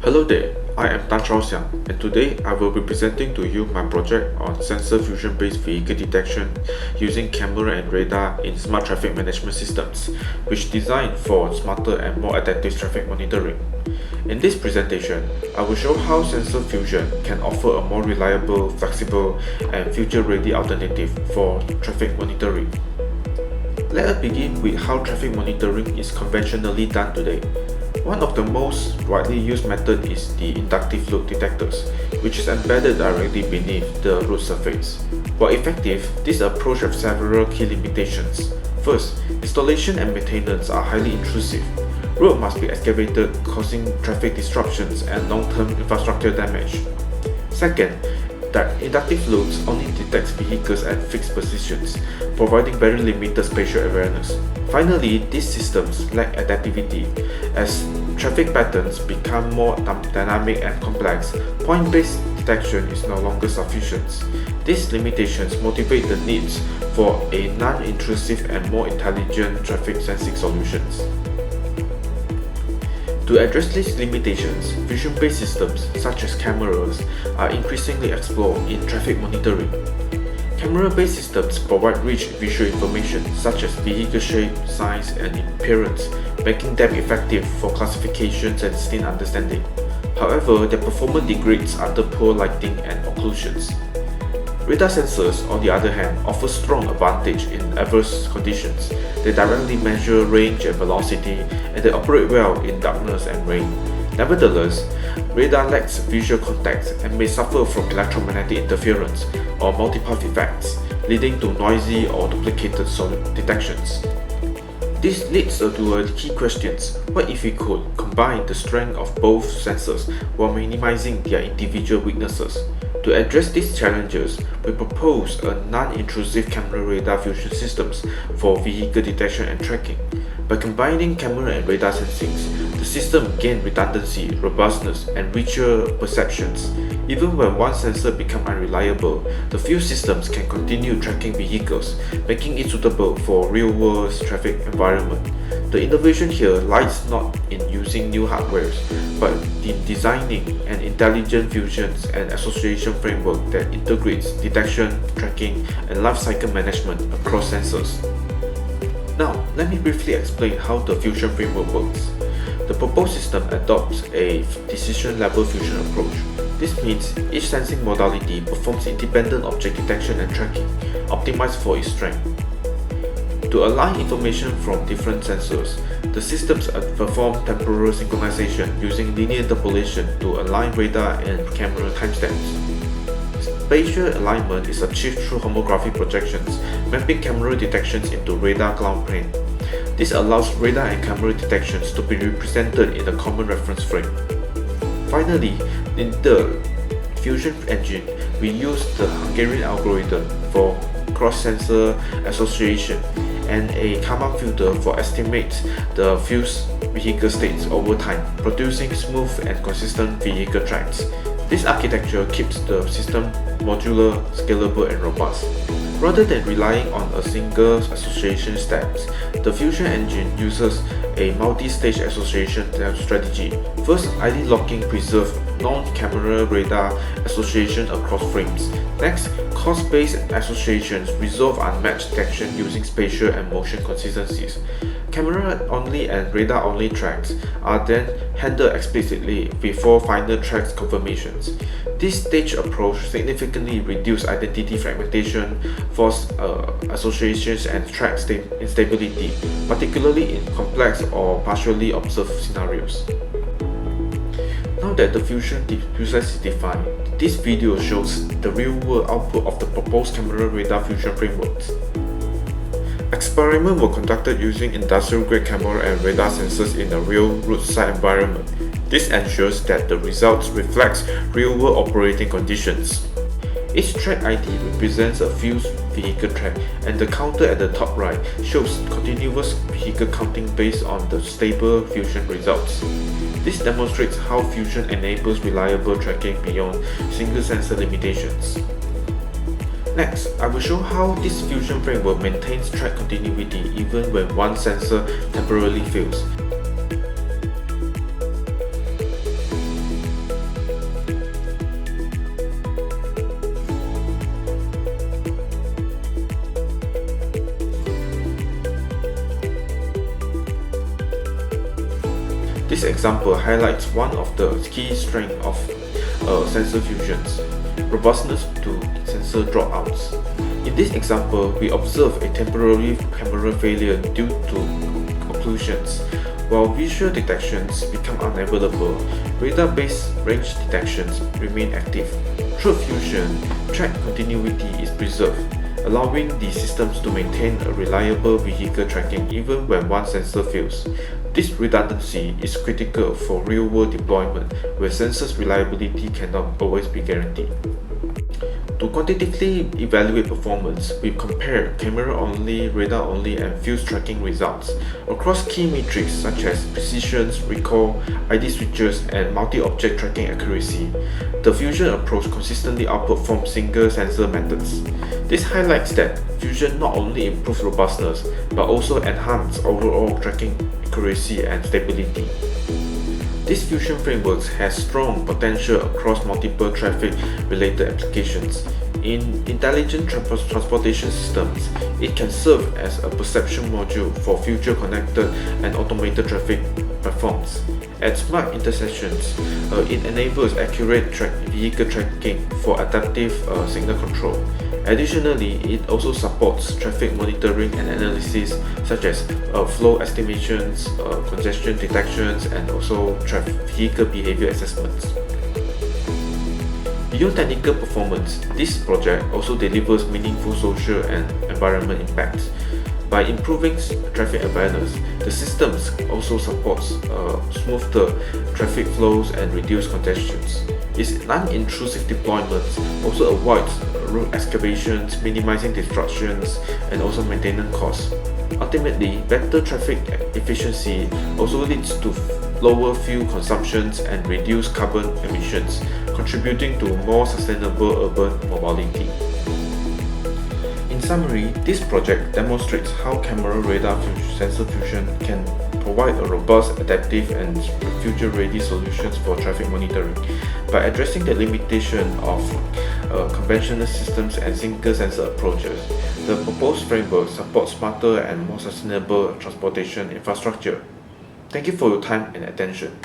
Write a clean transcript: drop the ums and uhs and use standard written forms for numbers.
Hello there, I am Tan Chao Xiang, and today I will be presenting to you my project on sensor fusion-based vehicle detection using camera and radar in smart traffic management systems, which designed for smarter and more adaptive traffic monitoring. In this presentation, I will show how sensor fusion can offer a more reliable, flexible, and future-ready alternative for traffic monitoring. Let us begin with how traffic monitoring is conventionally done today. One of the most widely used methods is the inductive load detectors, which is embedded directly beneath the road surface. While effective, this approach has several key limitations. First, installation and maintenance are highly intrusive. Roads must be excavated, causing traffic disruptions and long-term infrastructure damage. Second, that inductive loads only detects vehicles at fixed positions, providing very limited spatial awareness. Finally, these systems lack adaptivity. As traffic patterns become more dynamic and complex, point-based detection is no longer sufficient. These limitations motivate the needs for a non-intrusive and more intelligent traffic sensing solutions. To address these limitations, vision-based systems such as cameras are increasingly explored in traffic monitoring. Camera-based systems provide rich visual information such as vehicle shape, size, and appearance, making them effective for classifications and scene understanding. However, their performance degrades under poor lighting and occlusions. Radar sensors, on the other hand, offer strong advantage in adverse conditions. They directly measure range and velocity, and they operate well in darkness and rain. Nevertheless, radar lacks visual context and may suffer from electromagnetic interference or multipath effects, leading to noisy or duplicated detections. This leads to a key question: what if we could combine the strength of both sensors while minimizing their individual weaknesses? To address these challenges, we propose a non-intrusive camera radar fusion systems for vehicle detection and tracking. By combining camera and radar sensings, the system gains redundancy, robustness, and richer perceptions. Even when one sensor becomes unreliable, the few systems can continue tracking vehicles, making it suitable for real-world traffic environment. The innovation here lies not in using new hardware, but in designing an intelligent fusion and association framework that integrates detection, tracking, and lifecycle management across sensors. Now, let me briefly explain how the fusion framework works. The proposed system adopts a decision-level fusion approach. This means each sensing modality performs independent object detection and tracking, optimized for its strength. To align information from different sensors, the systems perform temporal synchronization using linear interpolation to align radar and camera timestamps. Spatial alignment is achieved through homographic projections, mapping camera detections into radar ground plane. This allows radar and camera detections to be represented in a common reference frame. Finally, in the fusion engine, we use the Hungarian algorithm for cross-sensor association and a Kalman filter for estimates the fused vehicle states over time, producing smooth and consistent vehicle tracks. This architecture keeps the system modular, scalable, and robust. Rather than relying on a single association step, the fusion engine uses a multi-stage association strategy. First, ID locking preserves non-camera radar association across frames. Next, cost-based associations resolve unmatched detection using spatial and motion consistencies. Camera-only and radar-only tracks are then handled explicitly before final tracks confirmations. This stage approach significantly reduces identity fragmentation, false associations, and track instability, particularly in complex or partially observed scenarios. Now that the fusion process is defined, this video shows the real-world output of the proposed camera radar fusion frameworks. Experiments were conducted using industrial-grade camera and radar sensors in a real roadside environment. This ensures that the results reflect real-world operating conditions. Each track ID represents a fused vehicle track, and the counter at the top right shows continuous vehicle counting based on the stable fusion results. This demonstrates how fusion enables reliable tracking beyond single sensor limitations. Next, I will show how this fusion framework maintains track continuity even when one sensor temporarily fails. This example highlights one of the key strengths of sensor fusions: robustness to sensor dropouts. In this example, we observe a temporary camera failure due to occlusions. While visual detections become unavailable, radar-based range detections remain active. Through fusion, track continuity is preserved, allowing the systems to maintain a reliable vehicle tracking even when one sensor fails. This redundancy is critical for real-world deployment where sensors reliability cannot always be guaranteed. To quantitatively evaluate performance, we compare camera-only, radar-only, and fuse tracking results across key metrics such as precision, recall, ID switches, and multi-object tracking accuracy. The fusion approach consistently outperforms single sensor methods. This highlights that fusion not only improves robustness but also enhances overall tracking accuracy and stability. This fusion framework has strong potential across multiple traffic-related applications. In intelligent transportation systems, it can serve as a perception module for future connected and automated traffic platforms. At smart intersections, it enables accurate vehicle tracking for adaptive signal control. Additionally, it also supports traffic monitoring and analysis such as flow estimations, congestion detections, and also vehicle behavior assessments. Beyond technical performance, this project also delivers meaningful social and environmental impacts. By improving traffic awareness, the systems also supports smoother traffic flows and reduced congestions. Its non-intrusive deployment also avoids road excavations, minimizing disruptions, and also maintenance costs. Ultimately, better traffic efficiency also leads to lower fuel consumptions and reduced carbon emissions, contributing to more sustainable urban mobility. In summary, this project demonstrates how camera radar sensor fusion can provide a robust, adaptive, and future-ready solutions for traffic monitoring. By addressing the limitation of conventional systems and single sensor approaches, the proposed framework supports smarter and more sustainable transportation infrastructure. Thank you for your time and attention.